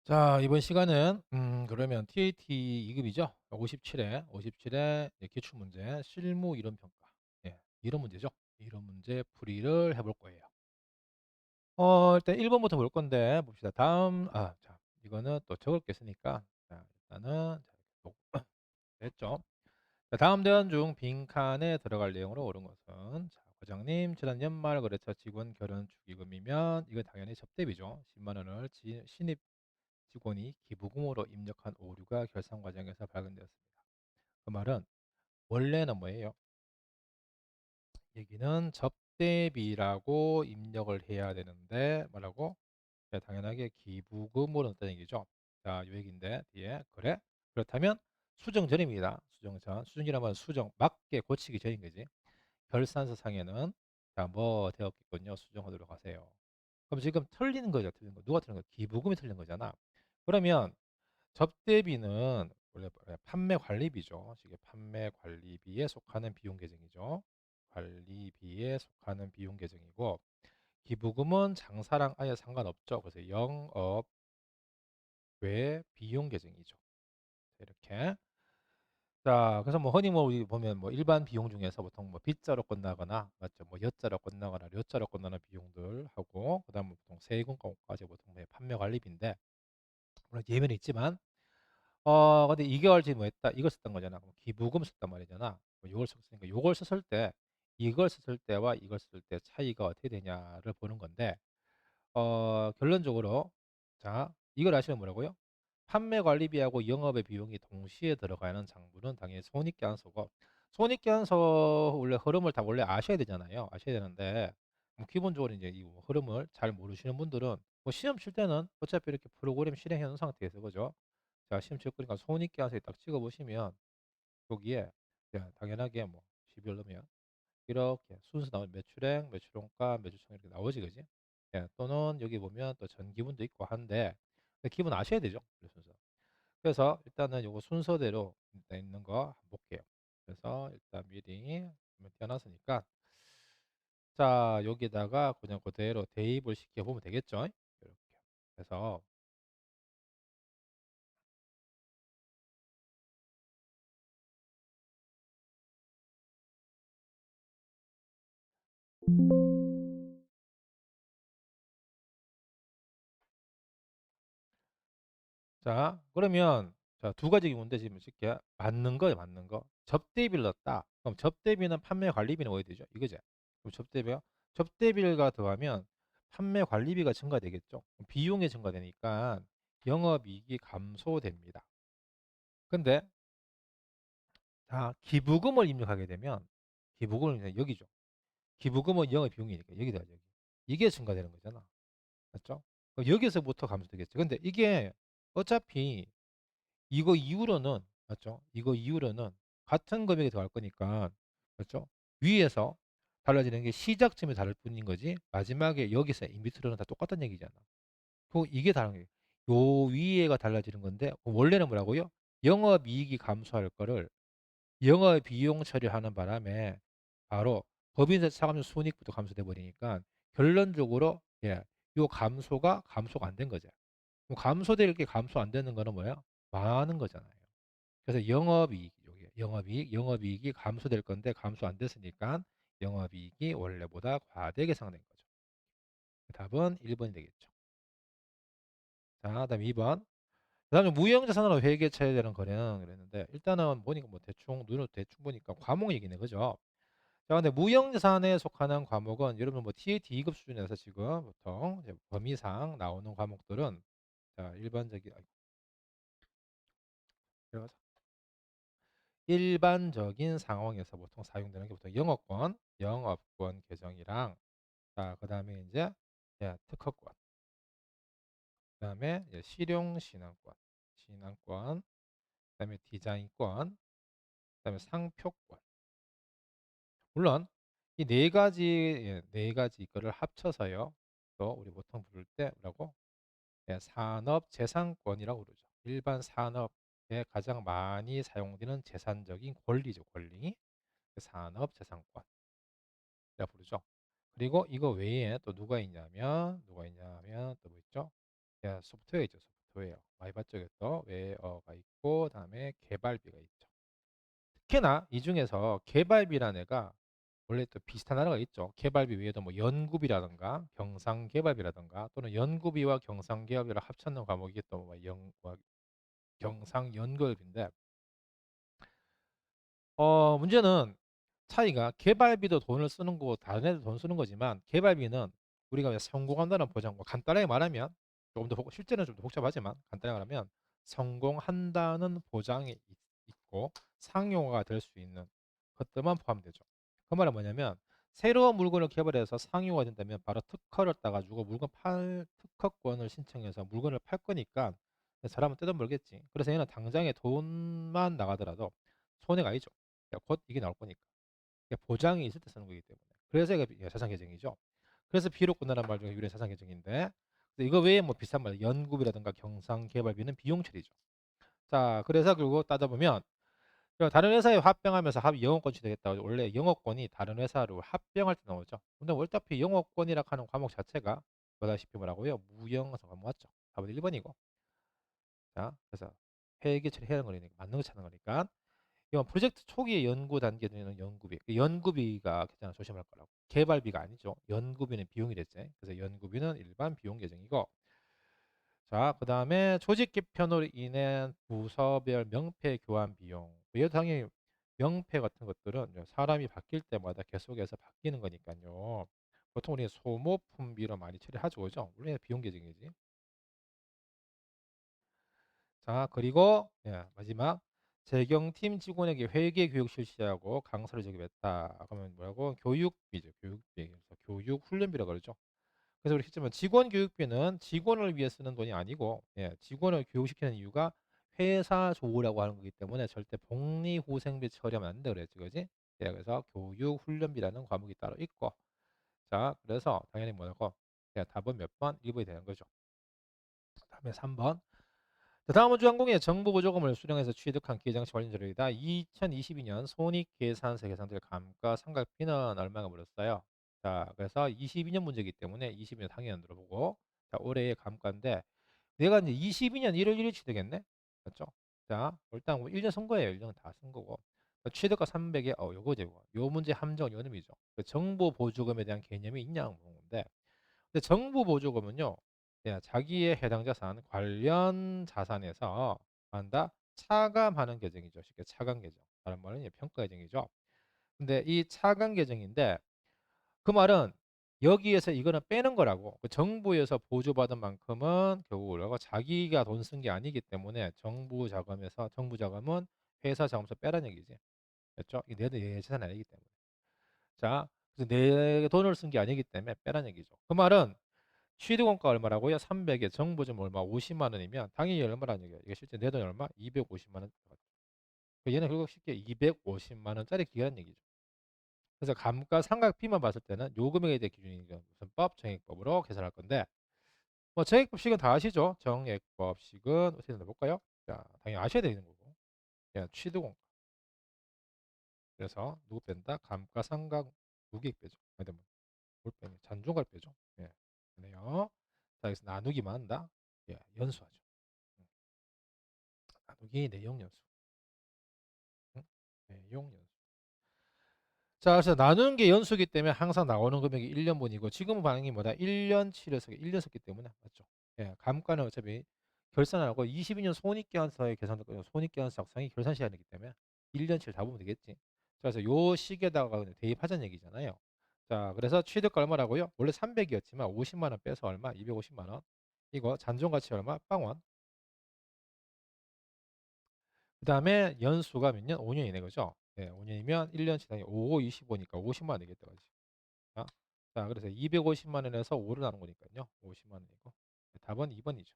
자, 이번 시간은 그러면 TAT 2급이죠. 57회 기출문제 실무 이론 평가. 예, 이론 문제죠. 이론 문제 풀이를 해볼 거예요. 일단 1번부터 볼 건데 봅시다. 자, 이거는 또 적을 게 있으니까 자, 일단은 자, 이렇게 됐죠. 자, 다음 대안 중 빈칸에 들어갈 내용으로 옳은 것은 자, 과장님 지난 연말 거래처 직원 결혼 축의금이면 이거 당연히 접대비죠. 10만 원을 신입 직원이 기부금으로 입력한 오류가 결산 과정에서 발견되었습니다. 그 말은 원래는 뭐예요? 여기는 접대비라고 입력을 해야 되는데 뭐라고? 네, 당연하게 기부금으로 넣었다는 얘기죠. 자, 이 얘기인데 뒤에 그래? 그렇다면 수정 전입니다. 수정 전. 수정이라면 수정 맞게 고치기 전인 거지. 결산서 상에는 자, 뭐 되었겠군요. 수정하도록 하세요. 그럼 지금 틀리는 거죠. 틀린 거. 누가 틀린 거? 기부금이 틀린 거잖아. 그러면 접대비는 원래 판매 관리비죠. 이게 판매 관리비에 속하는 비용 계정이죠. 관리비에 속하는 비용 계정이고 기부금은 장사랑 아예 상관없죠. 그래서 영업 외 비용 계정이죠. 이렇게. 자, 그래서 뭐 흔히 뭐 우리 보면 뭐 일반 비용 중에서 보통 뭐 빗자로 끝나거나 맞죠? 뭐 여자로 끝나거나 료자로 끝나는 비용들 하고 그다음 보통 세금 과목까지 보통 뭐 판매 관리비인데 물론 예외는 있지만 근데 2개월 지금 뭐 했다? 이걸 썼던 거잖아. 그럼 기부금 썼단 말이잖아. 뭐 요걸 썼으니까 요걸 썼을 때 이걸 썼을 때와 이걸 썼을 때 차이가 어떻게 되냐를 보는 건데 결론적으로 자, 이걸 아시면 뭐라고요? 판매 관리비하고 영업의 비용이 동시에 들어가는 장부는 당연히 손익계산서고 손익계산서 원래 흐름을 다 원래 아셔야 되잖아요. 아셔야 되는데 뭐 기본적으로 이제 이 흐름을 잘 모르시는 분들은 뭐 시험 칠 때는 어차피 이렇게 프로그램 실행해 놓은 상태에서 그죠? 자, 시험 칠 거니까 손익계산서에 딱 찍어 보시면 여기에 자, 당연하게 뭐 12월 넣으면 이렇게 순서 나오면 매출액, 매출원가, 매출총 이렇게 나오지 그지? 예, 또는 여기 보면 또 전기분도 있고 한데 기분 아셔야 되죠? 이 순서. 그래서 일단은 요거 순서대로 일단 있는 거 한번 볼게요. 그래서 일단 미리 띄워놨으니까 자, 여기다가 그냥 그대로 대입을 시켜 보면 되겠죠? 이렇게. 그래서 자, 그러면 자, 두 가지 문제 지금 쉽게 맞는 거예요, 맞는 거. 접대비를 넣었다. 그럼 접대비는 판매 관리비는 어디 되죠? 이거죠. 그럼 접대비요? 접대비가 더하면 판매 관리비가 증가되겠죠. 그럼 비용이 증가되니까 영업이익이 감소됩니다. 근데 자, 기부금을 입력하게 되면 기부금을 그냥 여기죠. 기부금은 영업 비용이니까 여기다 여기. 이게 증가되는 거잖아. 맞죠? 그럼 여기서부터 감소되겠죠. 근데 이게 어차피 이거 이후로는 맞죠? 이거 이후로는 같은 금액이 들어갈 거니까 맞죠? 위에서 달라지는 게 시작점이 다를 뿐인 거지 마지막에 여기서 인비트로는 다 똑같은 얘기잖아. 그 이게 다른 거예요. 요 위에가 달라지는 건데 원래는 뭐라고요? 영업이익이 감소할 거를 영업비용 처리하는 바람에 바로 법인세 차감료 순이익부터 감소돼 버리니까 결론적으로 요 감소가 안 된 거죠. 그럼 감소될 게 감소 안 되는 거는 뭐예요? 많은 거잖아요. 그래서 영업이익이 감소될 건데 감소 안 됐으니까 영업이익이 원래보다 과대 계상된 거죠. 답은 1번이 되겠죠. 자, 그다음 2번. 그다음에 무형자산으로 회계처리해야 되는 거래는 그랬는데 일단은 보니까 뭐 대충 눈으로 대충 보니까 과목 얘기네, 그죠? 자, 근데 무형자산에 속하는 과목은 여러분 뭐 TAT 2급 수준에서 지금 보통 이제 범위상 나오는 과목들은 자, 일반적인 상황에서 보통 사용되는 게 보통 영업권 계정이랑 자, 그다음에 이제 특허권, 그다음에 이제 신앙권, 그다음에 디자인권, 그다음에 상표권. 물론 이 네 가지 거를 합쳐서요. 또 우리 보통 부를 때 뭐라고? 산업재산권이라고 그러죠. 일반 산업에 가장 많이 사용되는 재산적인 권리죠, 권리. 산업재산권이라고 부르죠. 그리고 이거 외에 또 누가 있냐면 또 뭐 있죠? 소프트웨어 있죠. 외도예요. 많이 봤죠, 이것도. 외어가 있고, 다음에 개발비가 있죠. 특히나 이 중에서 개발비라는 애가 원래 또 비슷한 단어가 있죠. 개발비 외에도 뭐 연구비라든가 경상개발비라든가 또는 연구비와 경상개발비를 합쳐놓은 과목이 또뭐 경상연구비인데 문제는 차이가 개발비도 돈을 쓰는 거고 다른 애도 돈 쓰는 거지만 개발비는 우리가 왜 성공한다는 보장, 뭐 간단하게 말하면 조금 더 실제는 좀 더 복잡하지만 간단하게 말하면 성공한다는 보장이 있고 상용화가 될 수 있는 것들만 포함되죠. 그 말은 뭐냐면 새로운 물건을 개발해서 상용화 된다면 바로 특허를 따가지고 특허권을 신청해서 물건을 팔 거니까 사람은 뜯어물겠지. 그래서 얘는 당장에 돈만 나가더라도 손해가 아니죠. 곧 이게 나올 거니까. 보장이 있을 때 쓰는 거기 때문에. 그래서 이게 자산계정이죠. 그래서 비록 끝나는 말 중에 유일한 자산계정인데 이거 외에 뭐 비싼 말 연구비라든가 경상개발비는 비용 처리죠. 자, 그래서 결국 따져보면 다른 회사에 합병하면서 영어권 취득했다. 원래 영어권이 다른 회사로 합병할 때 나오죠. 근데 어차피 영어권이라 하는 과목 자체가 보다시피 뭐라고요? 무형성 과목 맞죠? 답은 1번이고. 자, 그래서 회계 처리해야 하는 거니까 맞는 거 찾는 거니까. 이건 프로젝트 초기의 연구 단계에 되는 연구비. 연구비가 괜찮아 조심할 거라고. 개발비가 아니죠. 연구비는 비용이 됐지. 그래서 연구비는 일반 비용 계정이고. 자, 그 다음에 조직 개편으로 인한 부서별 명패 교환 비용. 이거 당연히 명패 같은 것들은 사람이 바뀔 때마다 계속해서 바뀌는 거니까요. 보통 우리가 소모품비로 많이 처리하죠, 그죠? 원래 비용 계정이지. 자, 그리고 마지막 재경팀 직원에게 회계 교육 실시하고 강사를 적용했다. 그러면 뭐라고? 교육비죠. 교육비. 그래서 교육 훈련비라고 그러죠. 그래서 우리 했지만 직원 교육비는 직원을 위해 쓰는 돈이 아니고 직원을 교육시키는 이유가 회사 좋으라고 하는 거기 때문에 절대 복리후생비 처리하면 안 돼 그랬지, 그지? 그래서 교육 훈련비라는 과목이 따로 있고 자, 그래서 당연히 뭐라고? 답은 몇 번? 1번이 되는 거죠. 다음에 3번. 다음은 주항공의 정보보조금을 수령해서 취득한 기회장치 관련 자료이다. 2022년 손익계산서 계산될 감가상각비는 얼마가 물었어요. 자, 그래서 22년 문제이기 때문에 22년 당연히 안 들어보고 자, 올해의 감가인데 내가 이제 22년 1월 1일 취득했네. 맞죠? 자, 일단 1년 쓴 거예요. 1년 다 쓴 거고. 취득가 300에 요거죠. 요 문제 함정 요 놈이죠. 정보보조금에 대한 개념이 있냐고 묻는 건데 근데 정보보조금은요. 자기의 해당 자산, 관련 자산에서 한다 차감하는 계정이죠. 쉽게 차감 계정. 다른 말은 평가 계정이죠. 근데 이 차감 계정인데 그 말은 여기에서 이거는 빼는 거라고. 그 정부에서 보조받은 만큼은 결국 뭐라고 자기가 돈 쓴 게 아니기 때문에 정부 자금은 회사 자금에서 빼라는 얘기지. 됐죠? 이게 내 재산이 아니기 때문에. 자, 그래서 내 돈을 쓴 게 아니기 때문에 빼라는 얘기죠. 그 말은 취득원가 얼마라고요? 300에 정보금 얼마? 50만 원이면 당연히 얼마라는 얘기야. 이게 실제 내 돈이 얼마? 250만 원. 얘는 결국 쉽게 250만 원짜리 기간이라는 얘기죠. 그래서 감가상각비만 봤을 때는 요 금액에 대해 기준이 무슨 법? 정액법으로 계산할 건데 뭐 정액법식은 다 아시죠? 정액법식은 어떻게 되나 볼까요? 자, 당연히 아셔야 되는 거고. 취득원가. 그래서 누구 뺀다? 감가상각 누객 빼죠. 아니면 뭘 빼냐? 잔존가를 빼죠. 예. 네요. 자, 여기서 나누기만 한다. 연수하죠. 음. 나누기 내용 연수. 응? 내용 연수. 자, 그래서 나누는 게 연수기 때문에 항상 나오는 금액이 1년분이고 지금은 반응이 뭐다? 1년 치료해서 1년 썼기 때문에 맞죠? 감가는 어차피 결산하고 22년 손익계산서에 계산될 거예요. 손익계산서 작성이 결산 시간이기 때문에 1년치를 다 보면 되겠지. 그래서 요 시기에다가 대입하자는 얘기잖아요. 자, 그래서 취득가 얼마라고요? 원래 300이었지만 50만 원 빼서 얼마? 250만 원. 이거 잔존가치 얼마? 빵원. 그 다음에 연수가 몇 년? 5년이네, 그죠? 5년이면 1년치 당연히 5, 25니까 50만 원 되겠다, 그지? 자, 그래서 250만 원에서 5를 나눈 거니까요. 50만 원이고. 답은 2번이죠.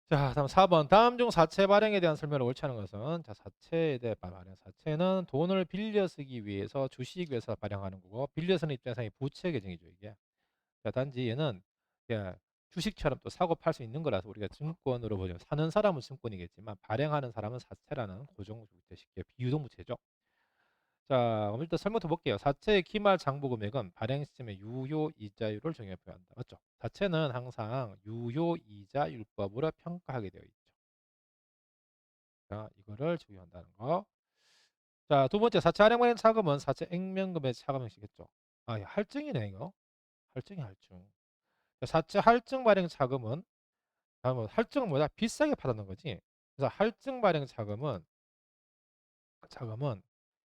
자, 다음 4번. 다음 중 사채 발행에 대한 설명을 옳지 않은 것은 자, 사채에 대해 발행. 사채는 돈을 빌려 쓰기 위해서 주식회사 발행하는 거고 빌려 쓰는 입장에서 부채 계정이죠, 이게. 자, 단지 얘는 예, 주식처럼 또 사고 팔 수 있는 거라서 우리가 증권으로 보죠. 사는 사람은 증권이겠지만 발행하는 사람은 사채라는 고정부채 쉽게 비유동부채죠. 자, 그럼 일단 설명부터 볼게요. 사채의 기말 장부 금액은 발행 시점의 유효 이자율을 정해 표현한다. 맞죠? 자체는 항상 유효이자 율법으로 평가하게 되어 있죠. 자, 이거를 적용한다는 거. 자, 두 번째, 사채 할인발행 차금은 사채 액면금의 차금 형식이겠죠. 아, 이거 할증이네, 이거. 할증이 할증. 사채 할증 발행 차금은, 다음은 할증은 뭐야? 비싸게 받았는 거지. 그래서 할증 발행 차금은,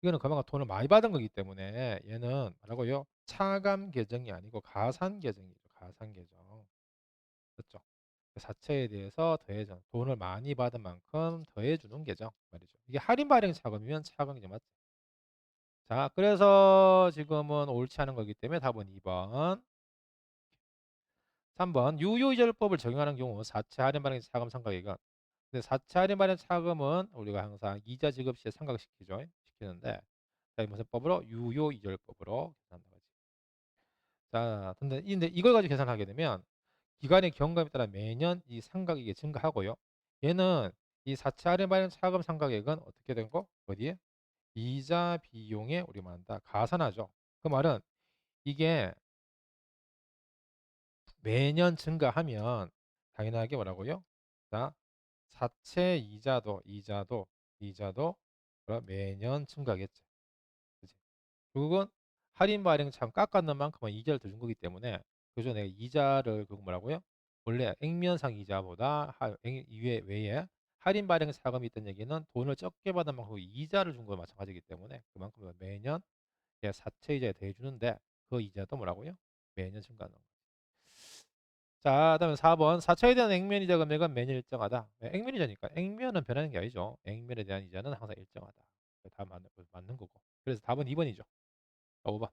이거는 그만큼 돈을 많이 받은 거기 때문에 얘는 뭐라고요? 차감 계정이 아니고 가산 계정이죠. 가산 계정. 그렇죠? 사채에 대해서 더해져 돈을 많이 받은 만큼 더해주는 계정 말이죠. 이게 할인 발행 차금이면 차감이죠, 맞죠? 자, 그래서 지금은 옳지 않은 거기 때문에 답은 2번. 3번 유효이자율법을 적용하는 경우 사채 할인 발행 차금 상각이건, 근데 사채 할인 발행 차금은 우리가 항상 이자 지급 시에 상각시키죠. 시키는데, 자, 무슨 법으로? 유효이자율법으로 계산한다 거지. 자, 근데 이걸 가지고 계산하게 되면 기간의 경감에 따라 매년 이 상각액이 증가하고요. 얘는 이 사채 할인 발행 차금 상각액은 어떻게 된 거? 어디에? 이자 비용에 우리 말한다 가산하죠. 그 말은 이게 매년 증가하면 당연하게 뭐라고요? 자, 사채 이자도 그럼 매년 증가하겠죠. 그지? 결국은 할인 발행 참 깎았는 만큼은 이자를 더 준 거기 때문에, 그죠? 내가 이자를 그거 뭐라고요? 원래 액면상 이자보다 이외 외에 할인 발행 차금이 있던 얘기는 돈을 적게 받은 만큼 이자를 준 거와 마찬가지이기 때문에 그만큼 매년 사채 이자에 대해 주는데 그 이자도 뭐라고요? 매년 증가하는 거. 자, 그다음에 4번. 사차에 대한 액면이자 금액은 매년 일정하다. 네, 액면이자니까. 액면은 변하는 게 아니죠. 액면에 대한 이자는 항상 일정하다. 다 맞는 거고. 그래서 답은 2번이죠. 5번.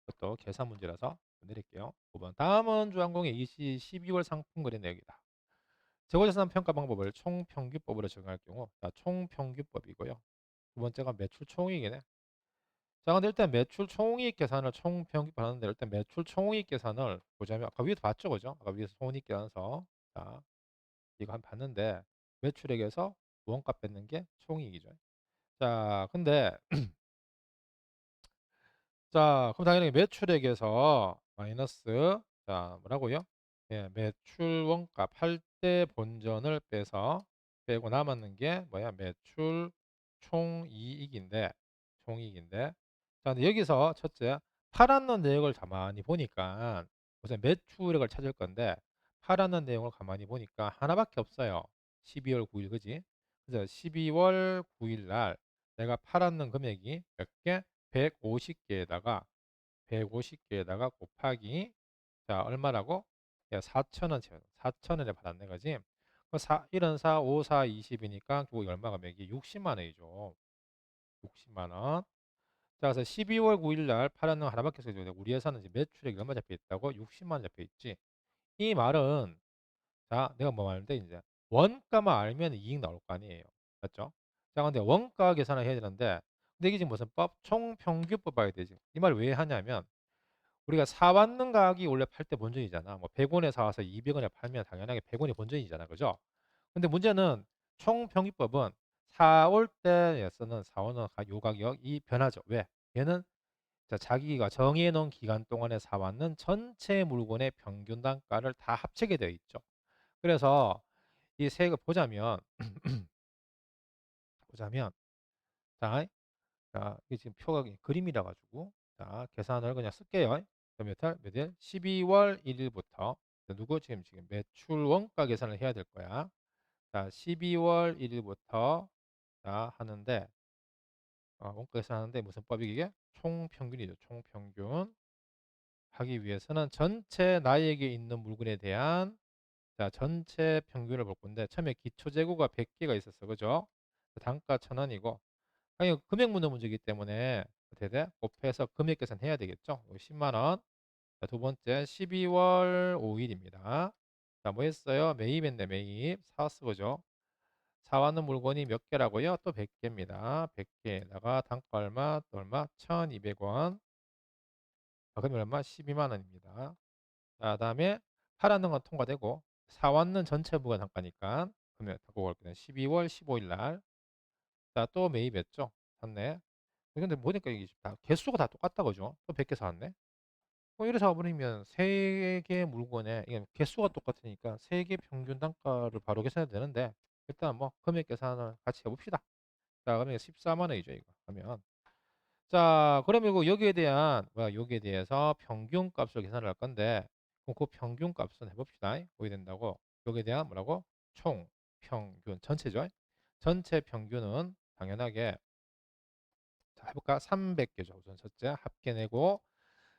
그것도 계산 문제라서 내릴게요. 5번. 다음은 주항공의 12월 상품 거래 내역이다. 재고자산 평가 방법을 총평균법으로 적용할 경우, 자, 총평균법이고요. 두 번째가 매출 총이익이네. 자, 근데 일단 매출 총이익 계산을 총평균 하는데, 일단 매출 총이익 계산을 보자면 아까 위에서 봤죠, 그죠? 아까 위에서 총이익 계산서, 자, 이거 한 봤는데 매출액에서 원가 뺏는 게 총이익이죠. 자, 근데 자, 그럼 당연히 매출액에서 마이너스, 자, 뭐라고요? 예, 매출 원가 팔 때 본전을 빼고 남았는 게 뭐야? 매출 총이익인데, 자, 근데 여기서 첫째, 팔았는 내역을 가만히 보니까 우선 매출액을 찾을 건데, 팔았는 내용을 가만히 보니까 하나밖에 없어요. 12월 9일, 그지? 그래서 12월 9일 날 내가 팔았는 금액이 몇 개? 150개에다가 곱하기, 자, 얼마라고? 야, 4천원 채워. 4천원에 받았네, 그지? 1은 4, 5, 4, 20이니까 결국 얼마가 매기? 60만 원이죠. 60만 원. 자, 그래서 12월 9일 날 팔았는 하나밖에 없어요. 우리 회사는 이제 매출액이 얼마 잡혀 있다고? 60만 원 잡혀 있지. 이 말은, 자, 내가 뭐 말인데, 이제 원가만 알면 이익 나올 거 아니에요. 맞죠? 자, 근데 원가 계산을 해야 되는데, 근데 이게 지금 무슨 법? 총평균법 봐야 되지. 이 말 왜 하냐면, 우리가 사왔는 가격이 원래 팔 때 본전이잖아. 뭐 100원에 사와서 200원에 팔면 당연하게 100원이 본전이잖아. 그죠? 근데 문제는 총평균법은 사올 때에서는 사오는 요 가격이 변하죠. 왜? 얘는 자기가 정해놓은 기간 동안에 사왔는 전체 물건의 평균 단가를 다 합치게 되어 있죠. 그래서 이 세액을 보자면, 자, 이게 지금 표가 그림이라 가지고, 자, 계산을 그냥 쓸게요. 몇 일? 12월 1일부터 누구 지금 매출 원가 계산을 해야 될 거야. 자, 12월 1일부터 자 하는데, 원가 계산하는데 무슨 법이 이게? 총평균이죠. 총평균 하기 위해서는 전체 나에게 있는 물건에 대한, 자, 전체 평균을 볼 건데, 처음에 기초 재고가 100개가 있었어. 그죠? 단가 1,000원이고, 아니, 금액 묻는 문제이기 때문에 어떻게 돼? 곱해서 금액 계산해야 되겠죠? 10만 원. 자, 두 번째 12월 5일입니다. 자, 뭐 했어요? 매입했네, 매입. 사왔어, 그죠? 사왔는 물건이 몇 개라고요? 또 100개입니다. 100개에다가 단가 얼마? 또 얼마? 1,200원. 그러면 얼마? 12만 원입니다. 자, 다음에 팔았는 건 통과되고 사왔는 전체 부가 단가니까 그러면 그걸 그냥 12월 15일 날. 자, 또 매입했죠? 샀네. 근데 보니까 이게 다 개수가 다 똑같다, 그죠? 또 100개 사왔네. 이래서 가버리면 세 개 물건에 이게 개수가 똑같으니까 세 개 평균 단가를 바로 계산해도 되는데 일단 뭐 금액 계산을 같이 해 봅시다. 자 그러면 14만 원이죠 이거 하면. 자 그러면 이거 여기에 대한 여기에 대해서 평균 값을 계산을 할 건데 그럼 그 평균 값은 해 봅시다. 보게 된다고. 여기에 대한 뭐라고? 총 평균 전체죠. 전체 평균은 당연하게 자 해볼까? 300개죠. 우선 첫째 합계 내고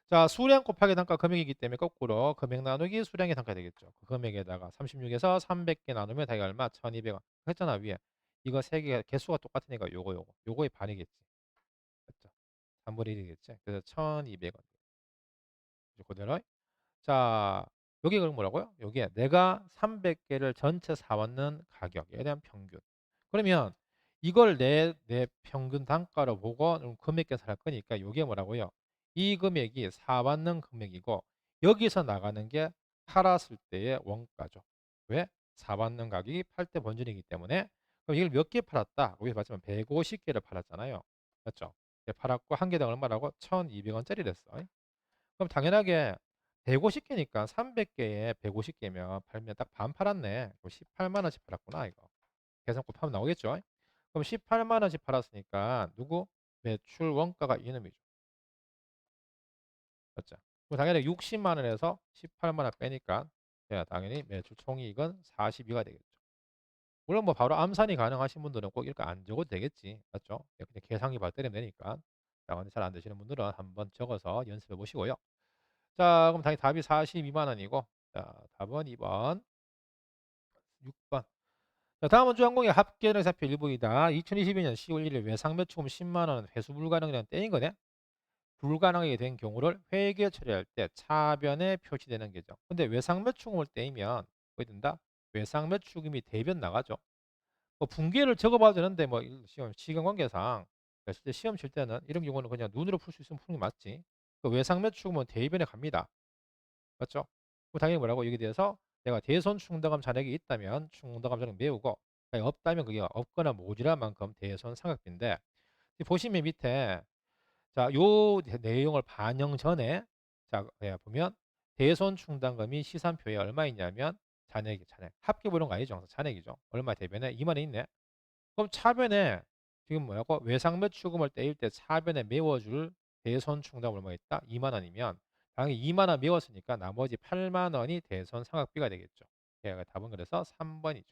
자 수량 곱하기 단가 금액이기 때문에 거꾸로 금액 나누기 수량의 단가 되겠죠. 그 금액에다가 36에서 300개 나누면 다가 얼마? 1200원 했잖아 위에. 이거 세 개가 개수가 똑같으니까 요거의 반이겠지. 맞죠? 3분의 1이겠지. 그래서 1200원. 그대로. 자 여기 그럼 뭐라고요? 여기에 내가 300개를 전체 사왔는 가격에 대한 평균. 그러면 이걸 내 평균 단가로 보고 금액 계산할 거니까 이게 뭐라고요? 이 금액이 사받는 금액이고 여기서 나가는 게 팔았을 때의 원가죠. 왜? 사받는 가격이 팔 때 본전이기 때문에 그럼 이걸 몇 개 팔았다? 여기 봤지만 150개를 팔았잖아요. 맞죠? 팔았고 한 개당 얼마라고? 1200원짜리랬어. 그럼 당연하게 150개니까 300개에 150개면 팔면 딱 반 팔았네. 18만 원씩 팔았구나 이거. 계산 곱하면 나오겠죠? 그럼 18만 원씩 팔았으니까 누구? 매출 원가가 이놈이죠. 맞죠? 그럼 당연히 60만 원에서 18만 원 빼니까 당연히 매출 총이익은 42가 되겠죠. 물론 뭐 바로 암산이 가능하신 분들은 꼭 이렇게 안 적어도 되겠지. 맞죠? 그냥 계산기 바로 때리면 되니까. 자, 근데 잘 안 되시는 분들은 한번 적어서 연습해 보시고요. 자, 그럼 당연히 답이 42만 원이고. 자, 답은 2번, 6번. 자, 다음은 주항공의 합계를 살펴 일부이다. 2022년 10월 1일 외상 매출금 10만 원은 회수 불가능이라는 땡인 거네. 불가능하게 된 경우를 회계 처리할 때 차변에 표시되는 계정. 근데 외상 매출금을 떼이면 뭐가 된다? 외상 매출금이 대변 나가죠. 뭐 분기를 적어봐도 되는데 뭐 시간 관계상 실제 시험 칠 때는 이런 경우는 그냥 눈으로 풀 수 있으면 푸는 게 맞지. 그 외상 매출금은 대변에 갑니다. 맞죠? 그럼 당연히 뭐라고 여기 대해서 내가 대손 충당금 잔액이 있다면 충당금 잔액 메우고 없다면 그게 없거나 모자랄 만큼 대손 상각비인데 보시면 밑에 자, 요 내용을 반영 전에 자, 보면 대손 충당금이 시산표에 얼마 있냐면 잔액 합계 보는 거 아니죠? 잔액이죠. 얼마 대변에 2만 원 있네. 그럼 차변에 지금 뭐라고 외상 매출금을 떼일 때 차변에 메워줄 대손 충당금 얼마 있다? 2만 원이면 당연히 2만 원 메웠으니까 나머지 8만 원이 대손 상각비가 되겠죠. 답은 그래서 3번이죠.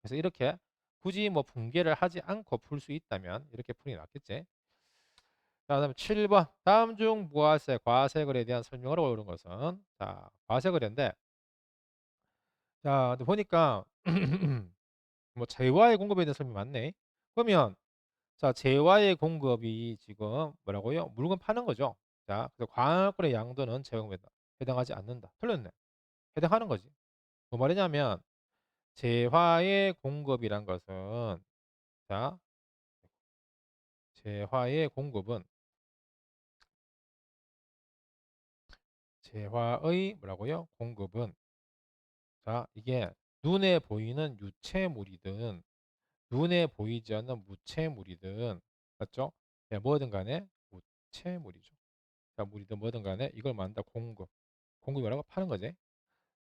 그래서 이렇게 굳이 뭐 분개를 하지 않고 풀 수 있다면 이렇게 풀이 낫겠지. 자, 그다음에 7번. 다음 중 무과세, 과세거래에 대한 설명을 옳은 것은 자, 과세거래인데 자, 근데 보니까 뭐 재화의 공급에 대한 설명이 많네. 그러면 자, 재화의 공급이 지금 뭐라고요? 물건 파는 거죠. 자, 그래서 광학거래 양도는 재화공급에 해당하지 않는다. 틀렸네. 해당하는 거지. 뭐 말이냐면 재화의 공급이란 것은 자, 재화의 공급은 재화의 뭐라고요? 공급은 자, 이게 눈에 보이는 유체물이든 눈에 보이지 않는 무체물이든 맞죠? 뭐든 간에 무체물이죠. 자, 물이든 뭐든 간에 이걸 만다 공급. 공급이 뭐라고? 파는 거지.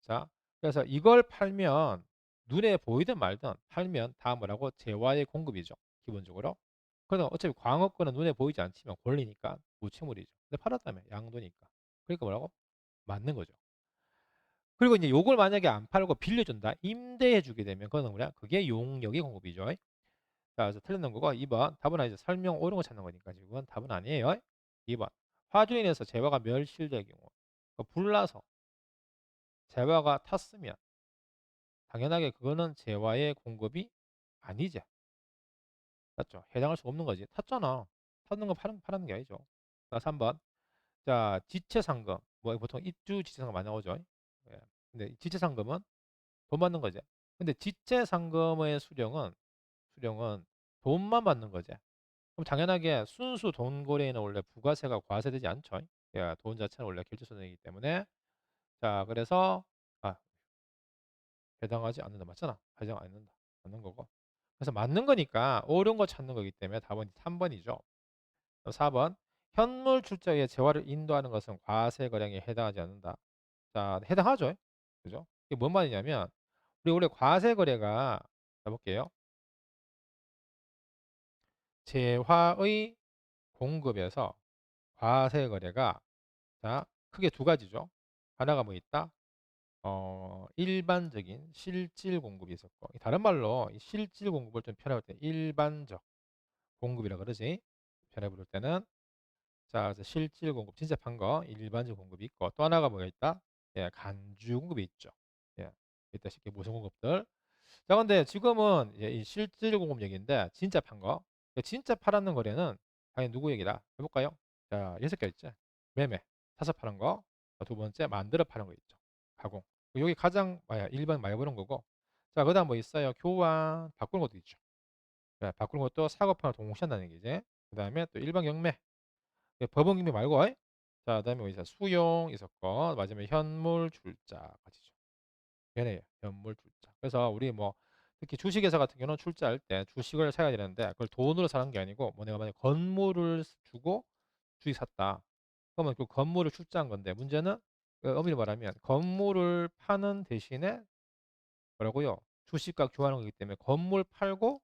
자, 그래서 이걸 팔면 눈에 보이든 말든 팔면 다 뭐라고? 재화의 공급이죠. 기본적으로. 그러나 어차피 광업권은 눈에 보이지 않지만 권리니까 무체물이죠. 근데 팔았다면 양도니까. 그러니까 뭐라고? 맞는 거죠. 그리고 이제 요걸 만약에 안 팔고 빌려준다. 임대해 주게 되면 그건 뭐냐? 그게 용역의 공급이죠. 자, 그래서 틀렸는 거고 2번 답은 아니죠. 설명 옳은 거 찾는 거니까 지금 답은 아니에요. 2번 화재로 인해서 재화가 멸실될 경우 불나서 재화가 탔으면 당연하게 그거는 재화의 공급이 아니지. 맞죠? 해당할 수 없는 거지. 탔잖아. 탔는 거 파는 게 아니죠. 자, 3번 자, 지체상금 뭐 보통 입주 지체상금 많이 나오죠. 예. 근데 지체상금은 돈 받는 거지. 근데 지체상금의 수령은 돈만 받는 거지. 그럼 당연하게 순수 돈 거래에는 원래 부가세가 과세되지 않죠. 예, 돈 자체는 원래 결제소득이기 때문에 자 그래서 아 해당하지 않는다 맞잖아. 해당 안 된다 맞는 거고. 그래서 맞는 거니까 옳은 거 찾는 거기 때문에 답은 3번이죠. 4번 현물 출자에 재화를 인도하는 것은 과세 거량에 해당하지 않는다. 자, 해당하죠. 그죠? 이게 뭔 말이냐면 우리 원래 과세 거래가 자 볼게요. 재화의 공급에서 과세 거래가 자, 크게 두 가지죠. 하나가 뭐 있다? 일반적인 실질 공급이 있었고 다른 말로 이 실질 공급을 좀 편하게 때 일반적 공급이라 그러지. 편하게 부를 때는 자, 그래서 실질 공급 진짜 판 거 일반적 공급이 있고 또 하나가 뭐가 있다? 예, 간주 공급이 있죠. 예, 이따 쉽게 무슨 공급들. 자, 근데 지금은 예, 이 실질 공급 얘기인데 진짜 판 거. 진짜 팔았는 거래는 당연히 누구 얘기다? 해볼까요? 자, 6개 있죠. 매매, 사서 파는 거. 자, 두 번째 만들어 파는 거 있죠. 가공. 여기 가장 일반 많이 보는 거고. 자, 그다음 뭐 있어요? 교환, 바꾸는 것도 있죠. 자, 바꾸는 것도 사고판을 동시에 한다는 얘기지. 그다음에 또 일반 경매. 예, 법원 경매 말고. 자, 그다음에 뭐 있어? 수용 있었고 마지막에 현물 출자까지죠. 얘네요. 현물 출자. 그래서 우리 뭐 특히 주식회사 같은 경우는 출자할 때 주식을 사야 되는데 그걸 돈으로 사는 게 아니고 뭐 내가 만약 건물을 주고 주식 샀다. 그러면 그 건물을 출자한 건데 문제는 그 엄밀히 말하면 건물을 파는 대신에 뭐라고요? 주식과 교환한 거기 때문에 건물 팔고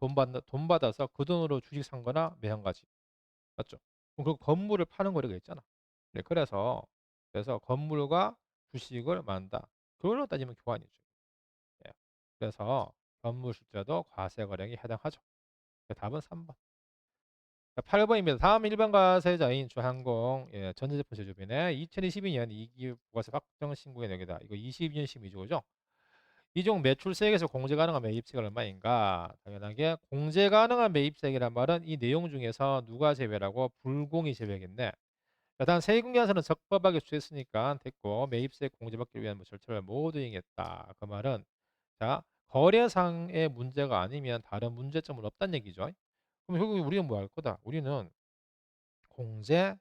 돈 받아서 그 돈으로 주식 산 거나 매한 가지. 맞죠? 그럼 그 건물을 파는 거래가 있잖아. 네, 그래서 건물과 주식을 만다. 그걸로 따지면 교환이죠. 예. 그래서 건물 출자도 과세 거래에 해당하죠. 답은 3번. 8번입니다. 다음 일반 과세자인 주항공 예, 전자제품 제조업이네. 2022년 2기 부가세 확정 신고의 내역이다. 이거 22년 심의주죠. 이중 매출세액에서 공제 가능한 매입세가 얼마인가? 당연하게 공제 가능한 매입세액이란 말은 이 내용 중에서 누가 제외라고 불공이 제외겠네. 단 세금계산서는 적법하게 취했으니까 됐고 매입세 공제받기 위한 뭐 절차를 모두 이행했다. 그 말은 자 거래상의 문제가 아니면 다른 문제점은 없다는 얘기죠. 그럼 결국 우리는 뭐 할 거다? 우리는 공제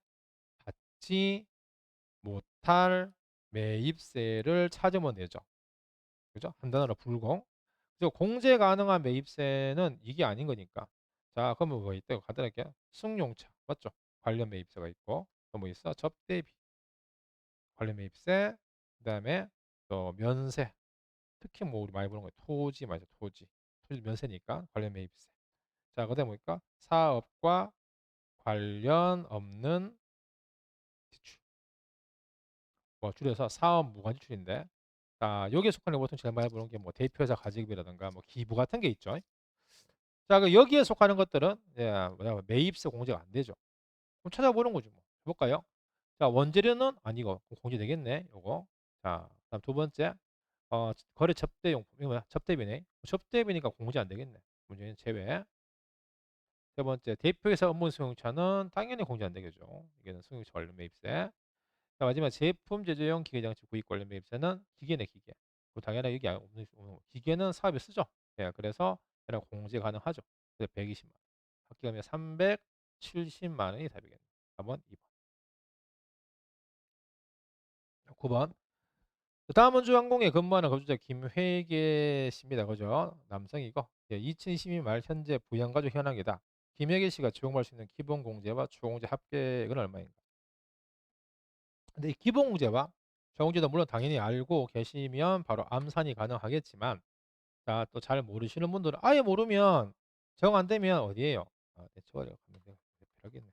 받지 못할 매입세를 찾으면 되죠. 그죠? 한 단어로 불공. 그래서 공제 가능한 매입세는 이게 아닌 거니까. 자, 그러면 뭐 있다고 간단하게 승용차 맞죠? 관련 매입세가 있고 또 뭐 있어? 접대비 관련 매입세, 그다음에 또 면세. 특히 뭐 우리 많이 보는 거 토지 말이죠. 토지 면세니까 관련 매입세. 자, 그다음에 뭐니까 사업과 관련 없는 지출. 뭐 줄여서 사업 무관 지출인데. 자, 여기에 속하는 게 보통 제일 많이 보는 게 뭐 대표이사 가지급이라든가 뭐 기부 같은 게 있죠. 자, 그 여기에 속하는 것들은 예, 뭐냐 매입세 공제가 안 되죠. 그럼 찾아보는 거죠, 뭐. 해볼까요? 자, 원재료는 아니고 공제 되겠네. 요거. 자, 다음 두 번째. 거래 접대용품. 이거 뭐야? 접대비네. 접대비니까 공제 안 되겠네. 문제는 제외. 세 번째, 대표이사 업무 승용차는 당연히 공제 안 되겠죠. 이게는 승용차 관련 매입세. 자, 마지막 제품 제조용 기계장치 구입 관련 매입세는 기계네, 기계. 그 당연히 여기 기계는 사업에 쓰죠. 예, 그래서 얘랑 공제 가능하죠. 그래서 120만 원. 합계하면 370만 원이 답이겠네. 4번, 2번. 9번. 다음은 주항공에 근무하는 거주자 김회계 씨입니다. 그죠? 남성이고 2022 말 현재 부양가족 현황이다. 김회계 씨가 적용할 수 있는 기본공제와 추가공제 합계액은 얼마인가? 근데 이 기본공제와 추가공제도 물론 당연히 알고 계시면 바로 암산이 가능하겠지만 자, 또 잘 모르시는 분들은 아예 모르면 정 안 되면 어디에요? 대처가 필요하겠네.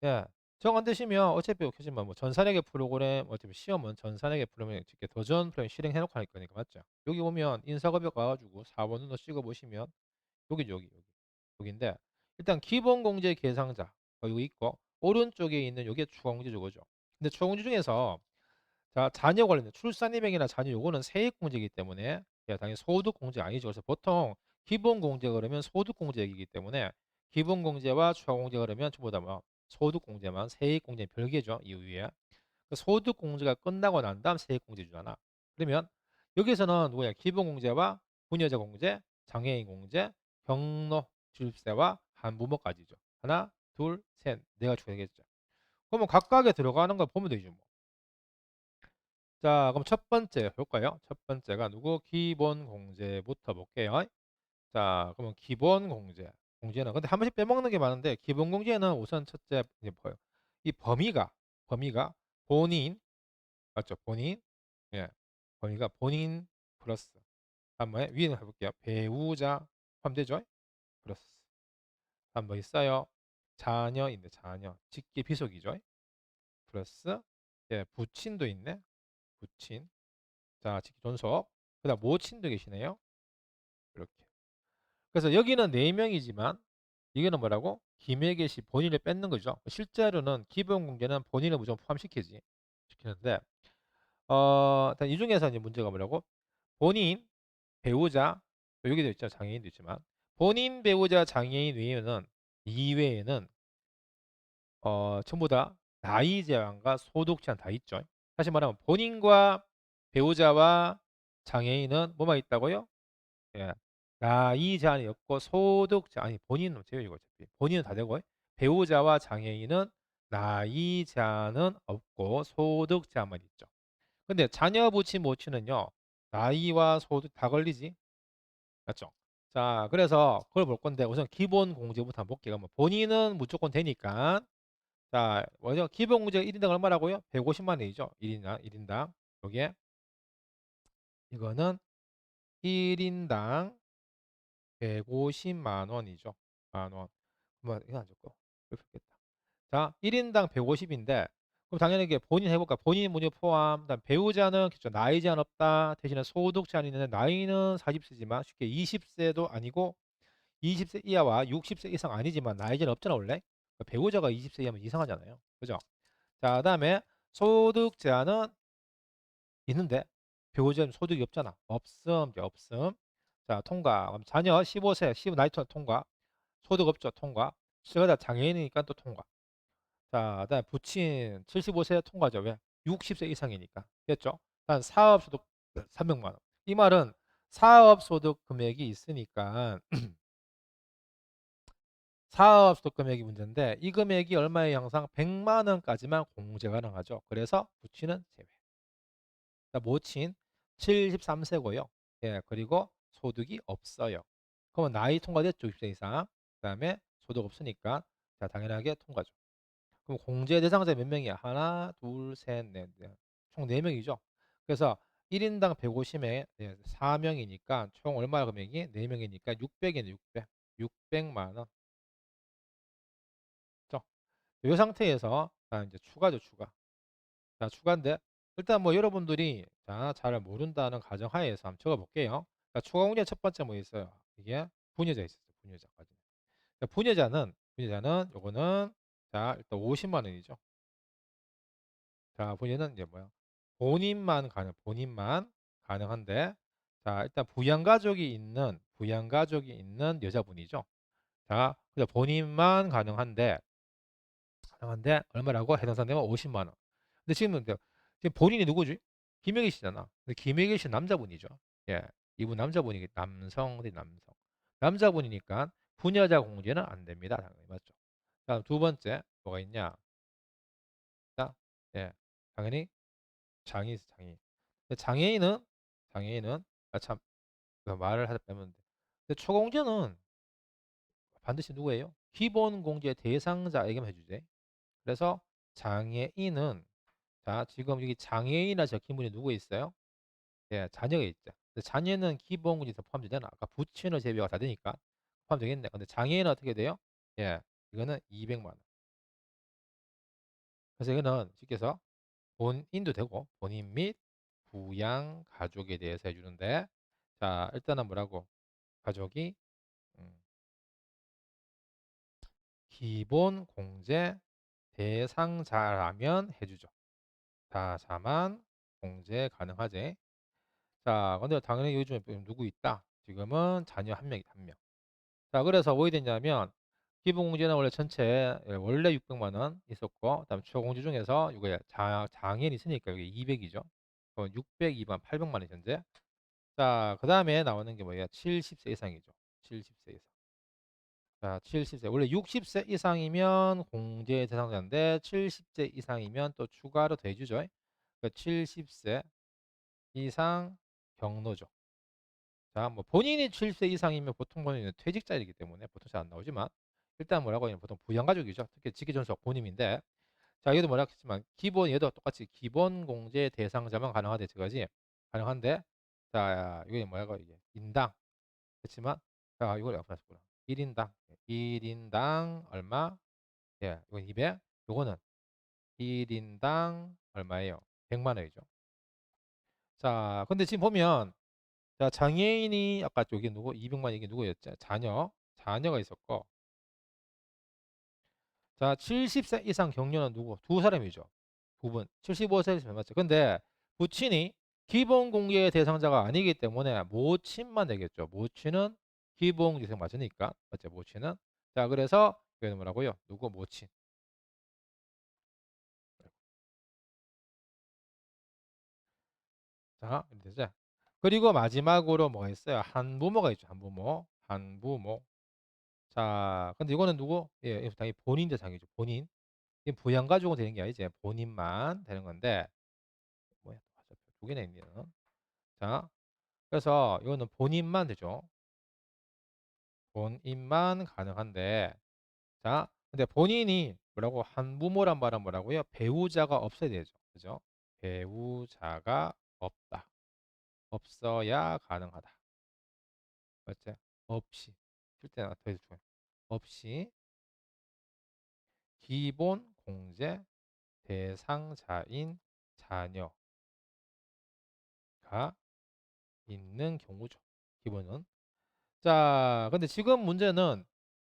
예. 정 안 되시면 어차피 하지만 뭐 전산회계 프로그램 어차피 시험은 전산회계 프로그램 이렇게 도전 프로그램 실행해 놓고 할 거니까 맞죠? 여기 보면 인사급여 가가지고 4번 눈으로 찍어 보시면 여기인데 일단 기본공제 계상자 여기 있고 오른쪽에 있는 요게 추가공제 저거죠. 근데 추가공제 중에서 자 자녀 관련된 출산임액이나 자녀 요거는 세액공제이기 때문에 야, 당연히 소득공제 아니죠. 그래서 보통 기본공제 그러면 소득공제이기 때문에 기본공제와 추가공제 그러면 전부 다 뭐 소득공제만 세액공제 별개죠. 이 위에 그 소득공제가 끝나고 난 다음 세액공제 주잖아. 그러면 여기서는 누구야? 기본공제와 부녀자공제, 장애인공제, 경로주입세와 한부모까지죠. 하나, 둘, 셋, 네가 추가되겠죠. 그러면 각각에 들어가는 걸 보면 되죠. 뭐. 자, 그럼 첫 번째 볼까요? 첫 번째가 누구? 기본공제부터 볼게요. 자, 그러면 기본공제. 공제는. 근데 한 번씩 빼먹는 게 많은데 기본 공제는 우선 첫째 이제 뭐예요? 이 범위가 본인 맞죠? 본인 예 범위가 본인 플러스 한번 위에는 해볼게요. 배우자 포함되죠? 플러스 한번 있어요. 자녀인데 자녀 직계 비속이죠? 플러스 예 부친도 있네. 부친 자 직계 존속 그다음 모친도 계시네요. 이렇게. 그래서 여기는 4명이지만 이거는 뭐라고? 김혜계 씨 본인을 뺏는 거죠. 실제로는 기본 공제는 본인을 무조건 시키는데 일단 이 중에서 이제 문제가 뭐라고? 본인, 배우자, 또 여기도 있죠. 장애인도 있지만 본인, 배우자, 장애인 이외에는 전부 다 나이 제한과 소득 제한 다 있죠. 다시 말하면 본인과 배우자와 장애인은 뭐만 있다고요? 예. 나이 제한이 없고 소득 제한 아니 본인은 제외이고 어차피 본인은 다 되고 배우자와 장애인은 나이 제한은 없고 소득 제한만 있죠. 근데 자녀 부친 모친은요. 나이와 소득 다 걸리지. 맞죠? 자, 그래서 그걸 볼 건데 우선 기본 공제부터 한번 볼게요. 뭐 본인은 무조건 되니까 자, 먼저 기본 공제가 1인당 얼마라고요? 150만 원이죠. 1인당. 여기에 이거는 1인당 150만 원이죠. 만 원. 그러면 이거 안 줄거. 그렇겠다. 자, 1인당 150인데 그럼 당연히 이게 본인 해볼까? 본인 문제 포함. 그다음 배우자는 그죠 나이 제한 없다. 대신에 소득 제한이 있는데 나이는 40세지만 쉽게 20세도 아니고 20세 이하와 60세 이상 아니지만 나이 제한 없잖아 원래. 그러니까 배우자가 20세 이하면 이상하잖아요. 그죠? 자, 그다음에 소득 제한은 있는데 배우자는 소득이 없잖아. 없음, 이제 없음. 자, 통과. 그럼 자녀 15세, 15 나이 통과. 소득 없죠, 통과. 그러다 장애인이니까 또 통과. 자, 그다음에 부친 75세 통과죠. 왜? 60세 이상이니까. 됐죠? 단 사업소득 300만 원. 이 말은 사업소득 금액이 있으니까 사업소득 금액이 문제인데 이 금액이 얼마의 항상 100만 원까지만 공제 가능하죠. 그래서 부친은 제외. 모친 73세고요. 예, 그리고 소득이 없어요. 그러면 나이 통과됐죠, 60세 이상. 그다음에 소득 없으니까 자 당연하게 통과죠. 그럼 공제 대상자 몇 명이야? 하나, 둘, 셋, 넷, 총 4명이죠. 그래서 1인당 150에 4명이니까 총 얼마 금액이? 4명이니까 600이네, 600. 600만 원. 그죠? 이 상태에서 이제 추가죠, 추가. 자, 추가인데 일단 뭐 여러분들이 잘 모른다는 가정하에서 한번 적어볼게요. 자, 추가 공제 첫 번째 뭐 있어요? 이게 분여자 있었어요. 분여자까지. 자, 분여자는 요거는 자 일단 50만 원이죠. 자, 분여는 이제 뭐야? 본인만 가능한데 자 일단 부양가족이 있는 여자분이죠. 자, 그래서 본인만 가능한데 얼마라고 해당상되면 50만 원. 근데 지금 본인이 누구지? 김혜기 씨잖아. 근데 김혜기 씨 남자분이죠. 예, 이분 남자분이 남성 대 남성. 남자분이니까 부녀자 공제는 안 됩니다. 당연히 맞죠. 다음 두 번째 뭐가 있냐? 자, 예, 당연히 장애인. 근데 장애인은 참 말을 하다 빼면 돼. 근데 초공제는 반드시 누구예요? 기본 공제 대상자에게만 해주지. 그래서 장애인은 자, 지금 여기 장애인이라 적힌 분이 누구 있어요? 예, 자녀가 있죠. 근데 자녀는 기본급에서 포함되잖아. 아까 부친을 제외가 다 되니까 포함되겠네. 근데 장애인은 어떻게 돼요? 예, 이거는 200만 원. 그래서 이거는 쉽게 해서 본인도 되고 본인 및 부양 가족에 대해서 해주는데 자, 일단은 뭐라고? 가족이 음, 기본 공제 대상자라면 해주죠. 자만 공제 가능하지. 자, 근데 당연히 요즘에 누구 있다? 지금은 자녀 한 명이다, 한 명. 자, 그래서 뭐 됐냐면, 기본공제는 원래 전체, 원래 600만 원 있었고, 그다음 추가공제 중에서 이거 장애인 있으니까 여기 200이죠. 602만 800만 원 현재. 자, 그 다음에 나오는 게 뭐야? 70세 이상이죠. 70세 이상. 자, 70세. 원래 60세 이상이면 공제 대상자인데, 70세 이상이면 또 추가로 더 해주죠. 그러니까 70세 이상 경로죠. 자, 뭐 본인이 70세 이상이면 보통 본인은 퇴직자이기 때문에 보통 잘 안 나오지만 일단 뭐라고 하냐면 보통 부양가족이죠. 특히 직계존속 본인인데 자, 얘도 뭐라 했지만 기본 얘도 똑같이 기본 공제 대상자만 가능하대 지금까지 가능한데 자, 이게 뭐야고 이게 인당 그렇지만 자, 이걸 옆에 놨구나. 1인당 얼마? 예, 이건 200. 요거는 1인당 얼마예요? 100만 원이죠. 자, 근데 지금 보면 자, 장애인이 아까 여기 누구 200만 이게 누구였죠? 자녀가 있었고 자, 70세 이상 경료는 누구? 두 사람이죠. 두 분. 75세 맞죠? 근데 부친이 기본 공개 대상자가 아니기 때문에 모친만 되겠죠. 모친은 기본 대상 맞으니까. 맞죠? 모친은. 자, 그래서 이거는 뭐라고요? 누구 모친. 자, 이렇게 되죠. 그리고 마지막으로 뭐가 있어요? 한부모가 있죠. 한부모. 한부모. 자, 근데 이거는 누구? 예, 이거 당연히 본인 대상이죠. 본인. 이 부양 가족은 되는 게 아니지. 본인만 되는 건데. 뭐야? 두 개나 있네요. 자, 그래서 이거는 본인만 되죠. 본인만 가능한데, 자, 근데 본인이 뭐라고 한부모란 말은 뭐라고요? 배우자가 없어야 되죠. 그죠? 배우자가 없다. 없어야 가능하다. 맞지? 없이. 실제나 더 중요해. 없이 기본 공제 대상자인 자녀가 있는 경우죠. 기본은. 자, 근데 지금 문제는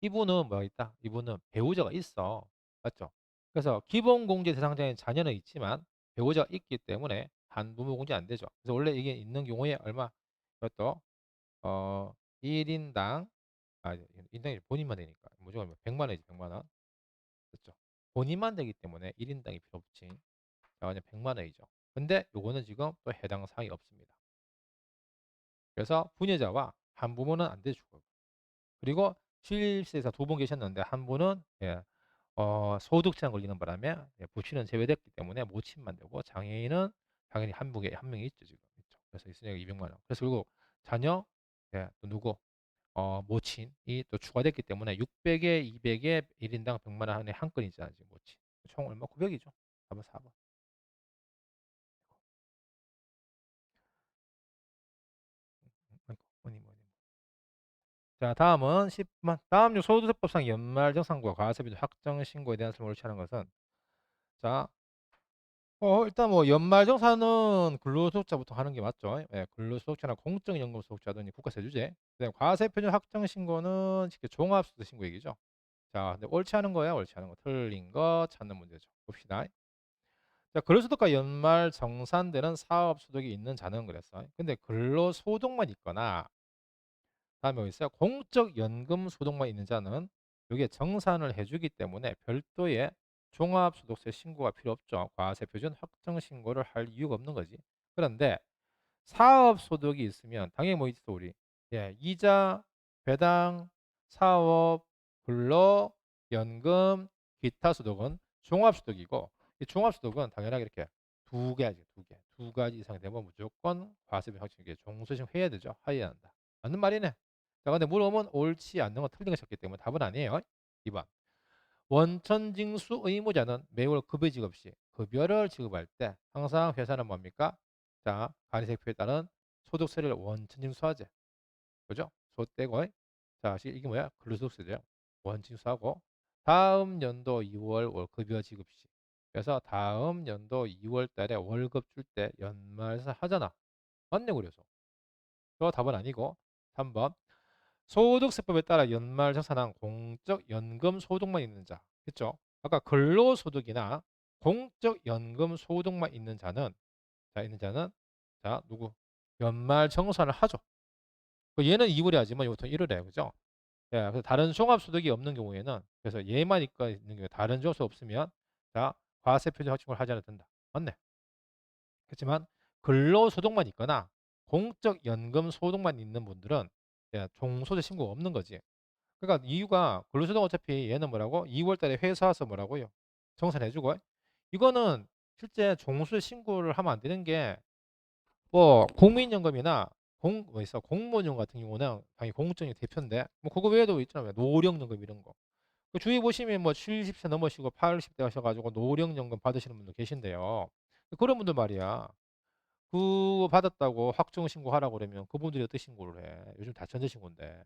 이분은 뭐가 있다? 이분은 배우자가 있어. 맞죠? 그래서 기본 공제 대상자인 자녀는 있지만 배우자가 있기 때문에 한부모 공제 안 되죠. 그래서 원래 이게 있는 경우에 얼마? 이것도 1인당 인당이 본인만 되니까 무조건 100만 원이지. 100만 원. 그렇죠? 본인만 되기 때문에 1인당이 필요 없지. 자, 그냥 100만 원이죠. 근데 요거는 지금 또 해당 사항이 없습니다. 그래서 부녀자와 한부모는 안 되죠. 그리고 실세에서 두 분 계셨는데 한 분은 예, 소득 제한 걸리는 바람에 예, 부친은 제외됐기 때문에 모친만 되고 장애인은 당연히 한 명이 있죠 지금 있죠. 그래서 있으니까 200만 원. 그래서 그리고 자녀 예, 또 누구 모친이 또 추가됐기 때문에 600에 200에 1인당 100만 원 안에 한 건이잖아 지금 모친. 총 얼마? 900이죠. 4번 4번. 뭐니 뭐니. 자, 다음은 10번. 다음 중 소득세법상 연말정산과 과세비 확정 신고에 대한 설명을 옳지 않은 것은 자, 일단 뭐 연말정산은 근로소득자부터 하는 게 맞죠. 예, 근로소득자나 공적연금소득자 등이 국가세주제. 그다음에 과세표준 확정신고는 쉽게 종합소득신고 얘기죠. 자, 근데 옳지 않은 거야, 옳지 않은 거, 틀린 거 찾는 문제죠. 봅시다. 자, 근로소득과 연말정산되는 사업소득이 있는 자는 그랬어. 근데 근로소득만 있거나 다음에 여기 있어요. 공적연금 소득만 있는 자는 여기에 정산을 해주기 때문에 별도의 종합소득세 신고가 필요 없죠. 과세표준 확정 신고를 할 이유가 없는 거지. 그런데 사업소득이 있으면 당연히 뭐 있어 우리 예, 이자, 배당, 사업, 근로, 연금, 기타 소득은 종합소득이고 이 종합소득은 당연하게 이렇게 두 가지, 두 가지 이상 되면 무조건 과세표 확정이 종소신 해야 되죠. 하여야 한다. 맞는 말이네. 자, 근데 물어보면 옳지 않는 건 틀린 거 찾기 때문에 답은 아니에요. 2번. 원천징수 의무자는 매월 급여 지급 시 급여를 지급할 때 항상 회사는 뭡니까? 자, 관세표에 따른 소득세를 원천징수하지. 그죠? 소 떼고. 자, 이게 뭐야? 근로소득세죠. 원천징수하고 다음 연도 2월 급여 지급 시. 그래서 다음 연도 2월 달에 월급 줄 때 연말에서 하잖아. 맞네, 그래서. 그 답은 아니고 3번. 소득세법에 따라 연말정산한 공적연금 소득만 있는 자. 그렇죠? 아까 근로소득이나 공적연금 소득만 있는 자는 자 누구? 연말정산을 하죠. 얘는 2월에 하지만 보통 1월에 그죠? 예, 그래서 다른 종합소득이 없는 경우에는 그래서 얘만 있는 경우에 다른 종합소득 없으면 자 과세표준 확정을 하지 않아도 된다. 맞네. 그렇지만 근로소득만 있거나 공적연금 소득만 있는 분들은 예, 종소득 신고가 없는 거지. 그러니까 이유가 근로소득 어차피 얘는 뭐라고? 2월 달에 회사 와서 뭐라고요? 정산해주고. 이거는 실제 종수세 신고를 하면 안 되는 게 뭐 국민연금이나 뭐 있어 공무원용 같은 경우는 당연히 공적인 대표인데 뭐 그거 외에도 있잖아요. 노령연금 이런 거. 그 주위 보시면 뭐 70세 넘으시고 80대 하셔가지고 노령연금 받으시는 분도 계신데요. 그런 분들 말이야. 그거 받았다고 확정 신고하라고 그러면 그분들이 어떻게 신고를 해? 요즘 다 전자신고인데.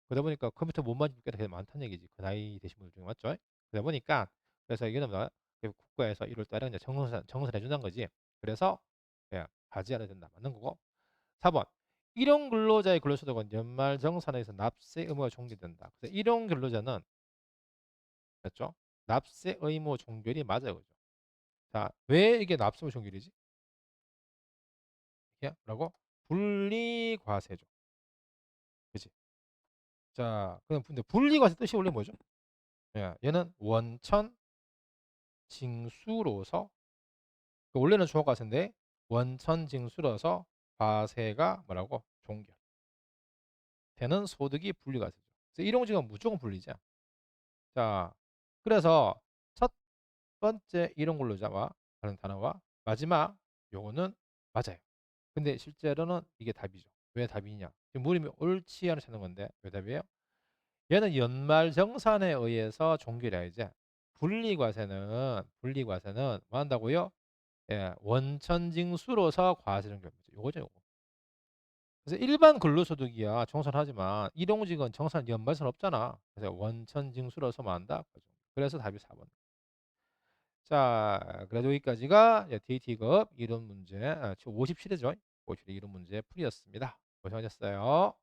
그러다 보니까 컴퓨터 못 만지는 게 되게 많다는 얘기지. 그 나이 되신 분들 중에 맞죠? 그러다 보니까 그래서 이거는 뭐 국가에서 1월 달에 이제 정산해 준다는 거지. 그래서 예, 하지 않아야 된다. 맞는 거고. 4번. 일용 근로자의 근로소득은 연말 정산에서 납세 의무가 종결된다. 그래서 일용 근로자는 맞죠? 납세 의무 종결이 맞아요. 그죠? 자, 왜 이게 납세 의무 종결이지? 이게 뭐라고? 분리과세죠. 그치? 자, 그럼 근데 분리과세 뜻이 원래 뭐죠? 예, 얘는 원천 징수로서 원래는 종합과세인데 원천 징수로서 과세가 뭐라고? 종결. 되는 소득이 분리과세죠. 그래서 일용직은 무조건 분리죠. 자, 그래서 첫 번째 일용근로자와 하는 단어와 마지막 요거는 맞아요. 근데 실제로는 이게 답이죠. 왜 답이냐? 지금 물음이 옳지 않을 찾는 건데 왜 답이에요? 얘는 연말정산에 의해서 종결해야지. 분리과세는 뭐 한다고요? 예, 원천징수로서 과세종결입니다. 요거죠, 요거. 그래서 일반 근로소득이야 정산하지만 일용직은 정산 연말선 없잖아. 그래서 원천징수로서 뭐 한다? 그래서 답이 4번. 자, 그래서 여기까지가 DAT급 이론 문제, 57회죠. 57회 이론 문제 풀이였습니다. 고생하셨어요.